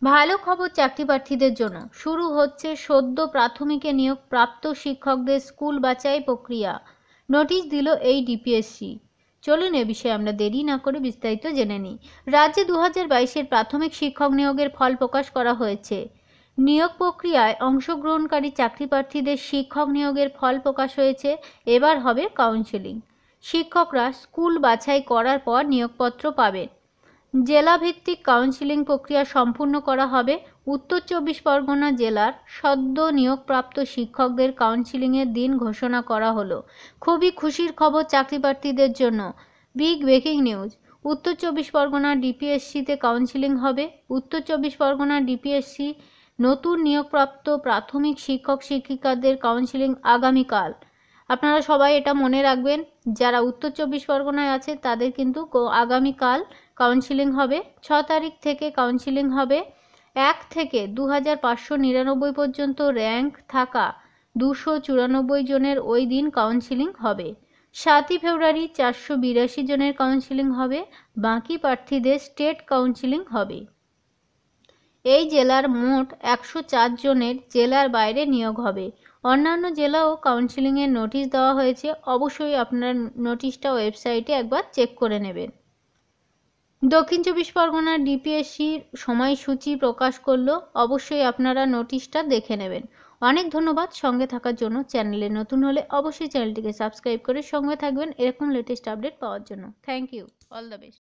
ভালো খবর চাকরি প্রার্থীদের জন্য, শুরু হচ্ছে সদ্য প্রাথমিকে নিয়োগ প্রাপ্ত শিক্ষকদের স্কুল বাছাই প্রক্রিয়া। নোটিশ দিল এই ডিপিএসসি। চলুন এ বিষয়ে আমরা দেরি না করে বিস্তারিত জেনে নিই। রাজ্যে 2022-এর প্রাথমিক শিক্ষক নিয়োগের ফল প্রকাশ করা হয়েছে। নিয়োগ প্রক্রিয়ায় অংশগ্রহণকারী চাকরি প্রার্থীদের শিক্ষক নিয়োগের ফল প্রকাশ হয়েছে। এবার হবে কাউন্সেলিং। শিক্ষকরা স্কুল বাছাই করার পর নিয়োগপত্র পাবেন। জেলাভিত্তিক কাউন্সেলিং প্রক্রিয়া সম্পূর্ণ করা হবে। উত্তর 24 পরগনা জেলার সদ্য নিয়োগপ্রাপ্ত শিক্ষকদের কাউন্সেলিংয়ের দিন ঘোষণা করা হলো। খুবই খুশির খবর চাকরি প্রার্থীদের জন্য। Big breaking news. উত্তর 24 পরগনা ডিপিএসসিতে কাউন্সেলিং হবে। উত্তর 24 পরগনা ডিপিএসসি নতুন নিয়োগপ্রাপ্ত প্রাথমিক শিক্ষক শিক্ষিকাদের কাউন্সেলিং আগামীকাল। আপনারা সবাই এটা মনে রাখবেন, যারা উত্তর 24 পরগনায় আছে তাদের কিন্তু আগামীকাল কাউন্সেলিং হবে। 6 তারিখ থেকে কাউন্সেলিং হবে। 1 থেকে 2599 পর্যন্ত র্যাঙ্ক থাকা 294 জনের ওই দিন কাউন্সেলিং হবে। 7 ফেব্রুয়ারি 482 জনের কাউন্সেলিং হবে। বাকি প্রার্থীদের স্টেট কাউন্সেলিং হবে। এই জেলার মোট 104 জনের জেলার বাইরে নিয়োগ হবে। অন্যান্য জেলাও কাউন্সেলিংয়ের নোটিশ দেওয়া হয়েছে। অবশ্যই আপনার নোটিশটা ওয়েবসাইটে একবার চেক করে নেবেন। দক্ষিণ 24 পরগনার ডিপিএসসির সময়সূচি প্রকাশ করলো। অবশ্যই আপনারা নোটিশটা দেখে নেবেন। অনেক ধন্যবাদ সঙ্গে থাকার জন্য। চ্যানেলে নতুন হলে অবশ্যই চ্যানেলটিকে সাবস্ক্রাইব করে সঙ্গে থাকবেন এরকম লেটেস্ট আপডেট পাওয়ার জন্য। Thank you. All the best.